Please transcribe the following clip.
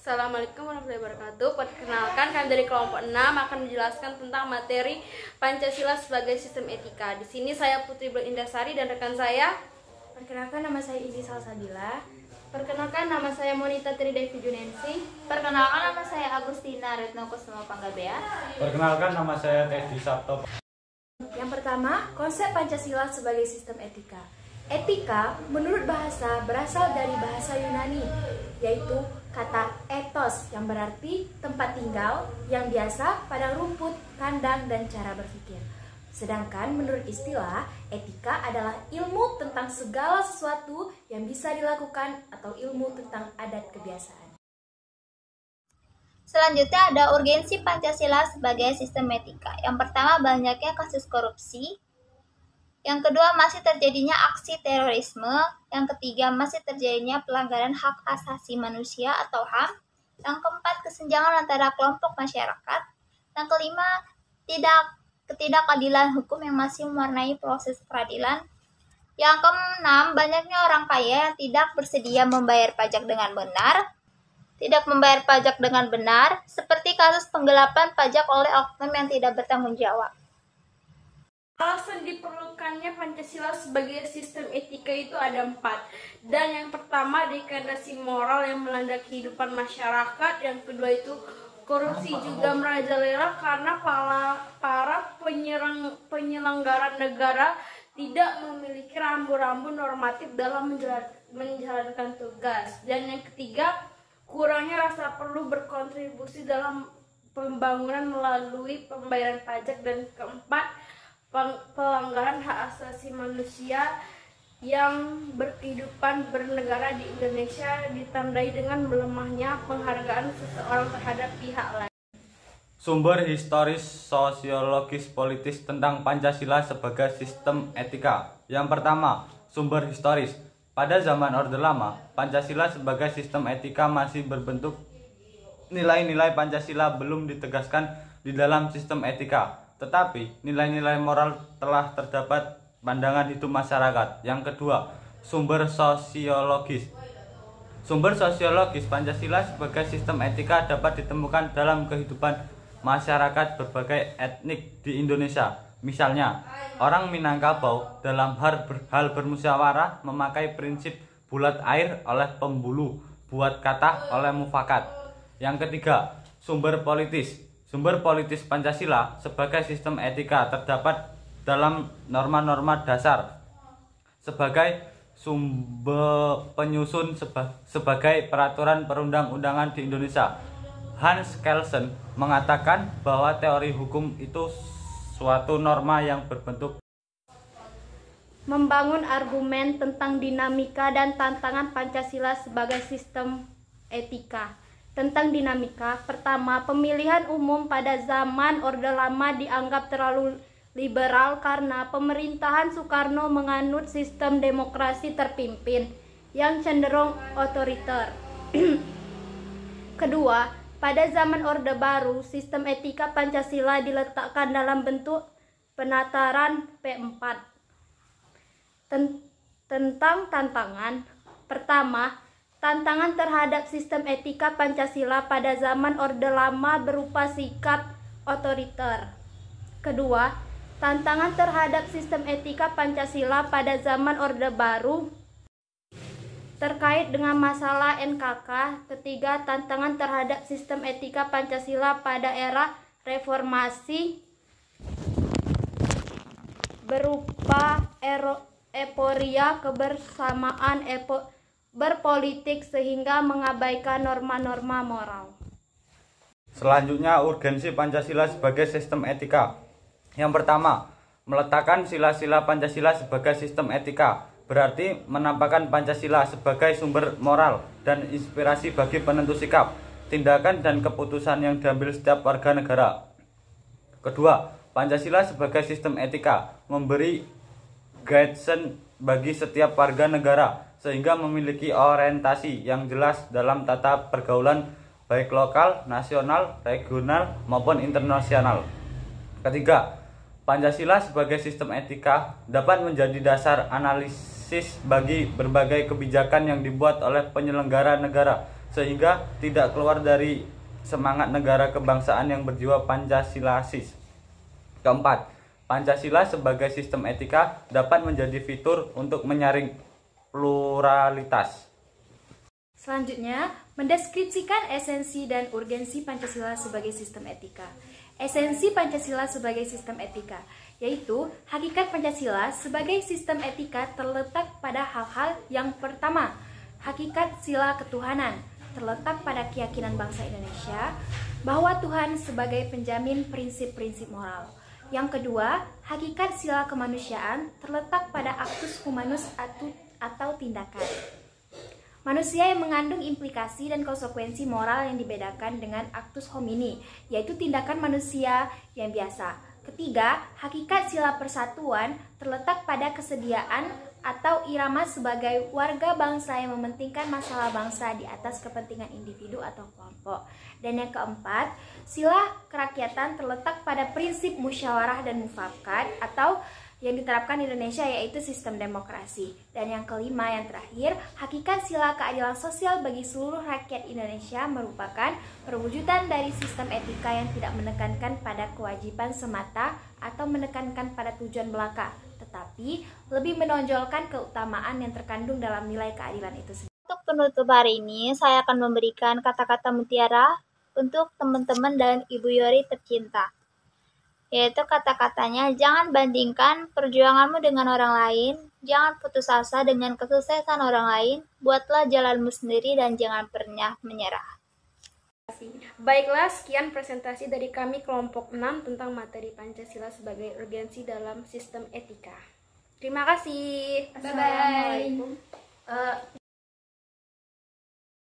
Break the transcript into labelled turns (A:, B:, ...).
A: Assalamualaikum warahmatullahi wabarakatuh. Perkenalkan, kami dari kelompok 6 akan menjelaskan tentang materi Pancasila sebagai sistem etika. Di sini saya Putri Indasari dan rekan saya.
B: Perkenalkan, nama saya Indi Salsabila.
C: Perkenalkan, nama saya Monita Tridevi Junensi.
D: Perkenalkan, nama saya Agustina Retno Kusuma Panggabea.
E: Perkenalkan, nama saya Teddy Sabto.
B: Yang pertama, konsep Pancasila sebagai sistem etika. Etika, menurut bahasa, berasal dari bahasa Yunani, yaitu kata ethos yang berarti tempat tinggal yang biasa, padang rumput, kandang, dan cara berpikir. Sedangkan menurut istilah, etika adalah ilmu tentang segala sesuatu yang bisa dilakukan atau ilmu tentang adat kebiasaan.
D: Selanjutnya ada urgensi Pancasila sebagai sistem etika. Yang pertama, banyaknya kasus korupsi. Yang kedua, masih terjadinya aksi terorisme. Yang ketiga, masih terjadinya pelanggaran hak asasi manusia atau HAM. Yang keempat, kesenjangan antara kelompok masyarakat. Yang kelima, ketidakadilan hukum yang masih mewarnai proses peradilan. Yang keenam, banyaknya orang kaya yang tidak bersedia membayar pajak dengan benar. Seperti kasus penggelapan pajak oleh oknum yang tidak bertanggung jawab.
A: Alasan diperlukannya Pancasila sebagai sistem etika itu ada 4. Dan yang pertama, degradasi moral yang melanda kehidupan masyarakat. Yang kedua itu korupsi juga merajalela karena para penyelenggara negara tidak memiliki rambu-rambu normatif dalam menjalankan tugas. Dan yang ketiga, kurangnya rasa perlu berkontribusi dalam pembangunan melalui pembayaran pajak. Dan keempat, pelanggaran hak asasi manusia yang berkehidupan bernegara di Indonesia ditandai dengan melemahnya penghargaan seseorang terhadap pihak lain.
E: Sumber historis, sosiologis, politis tentang Pancasila sebagai sistem etika. Yang pertama, sumber historis. Pada zaman Orde Lama, Pancasila sebagai sistem etika masih berbentuk nilai-nilai Pancasila belum ditegaskan di dalam sistem etika. Tetapi nilai-nilai moral telah terdapat pandangan hidup masyarakat. Yang kedua, sumber sosiologis. Sumber sosiologis Pancasila sebagai sistem etika dapat ditemukan dalam kehidupan masyarakat berbagai etnik di Indonesia. Misalnya, orang Minangkabau dalam hal bermusyawarah memakai prinsip bulat air oleh pembulu, buat kata oleh mufakat. Yang ketiga, sumber politis. Sumber politis Pancasila sebagai sistem etika terdapat dalam norma-norma dasar sebagai sumber penyusun sebagai peraturan perundang-undangan di Indonesia. Hans Kelsen mengatakan bahwa teori hukum itu suatu norma yang berbentuk
C: Membangun argumen tentang dinamika dan tantangan Pancasila sebagai sistem etika. Tentang dinamika, pertama, pemilihan umum pada zaman Orde Lama dianggap terlalu liberal karena pemerintahan Soekarno menganut sistem demokrasi terpimpin yang cenderung otoriter. Kedua, pada zaman Orde Baru, sistem etika Pancasila diletakkan dalam bentuk penataran P4. Tentang tantangan, pertama, tantangan terhadap sistem etika Pancasila pada zaman Orde Lama berupa sikap otoriter. Kedua, tantangan terhadap sistem etika Pancasila pada zaman Orde Baru terkait dengan masalah NKK. Ketiga, tantangan terhadap sistem etika Pancasila pada era reformasi berupa euforia kebersamaan berpolitik sehingga mengabaikan norma-norma moral.
E: Selanjutnya, urgensi Pancasila sebagai sistem etika. Yang pertama, meletakkan sila-sila Pancasila sebagai sistem etika berarti menampakkan Pancasila sebagai sumber moral dan inspirasi bagi penentu sikap, tindakan, dan keputusan yang diambil setiap warga negara. Kedua, Pancasila sebagai sistem etika memberi guidance bagi setiap warga negara sehingga memiliki orientasi yang jelas dalam tata pergaulan baik lokal, nasional, regional, maupun internasional. Ketiga, Pancasila sebagai sistem etika dapat menjadi dasar analisis bagi berbagai kebijakan yang dibuat oleh penyelenggara negara sehingga tidak keluar dari semangat negara kebangsaan yang berjiwa Pancasilasis. Keempat, Pancasila sebagai sistem etika dapat menjadi fitur untuk menyaring pluralitas.
B: Selanjutnya, mendeskripsikan esensi dan urgensi Pancasila sebagai sistem etika. Esensi Pancasila sebagai sistem etika, yaitu hakikat Pancasila sebagai sistem etika terletak pada hal-hal yang pertama, hakikat sila ketuhanan, terletak pada keyakinan bangsa Indonesia bahwa Tuhan sebagai penjamin prinsip-prinsip moral. Yang kedua, hakikat sila kemanusiaan terletak pada actus humanus atau tindakan manusia yang mengandung implikasi dan konsekuensi moral yang dibedakan dengan actus homini, yaitu tindakan manusia yang biasa. Ketiga, hakikat sila persatuan terletak pada kesediaan atau irama sebagai warga bangsa yang mementingkan masalah bangsa di atas kepentingan individu atau kelompok. Dan yang keempat, sila kerakyatan terletak pada prinsip musyawarah dan mufakat atau yang diterapkan di Indonesia, yaitu sistem demokrasi. Dan yang kelima, yang terakhir, hakikat sila keadilan sosial bagi seluruh rakyat Indonesia merupakan perwujudan dari sistem etika yang tidak menekankan pada kewajiban semata atau menekankan pada tujuan belaka, tetapi lebih menonjolkan keutamaan yang terkandung dalam nilai keadilan itu sendiri.
D: Untuk penutup hari ini, saya akan memberikan kata-kata mutiara untuk teman-teman dan Ibu Yori tercinta. Yaitu kata-katanya, jangan bandingkan perjuanganmu dengan orang lain, jangan putus asa dengan kesuksesan orang lain, buatlah jalanmu sendiri dan jangan pernah menyerah.
A: Baiklah, sekian presentasi dari kami kelompok 6 tentang materi Pancasila sebagai urgensi dalam sistem etika. Terima kasih.
B: Assalamualaikum.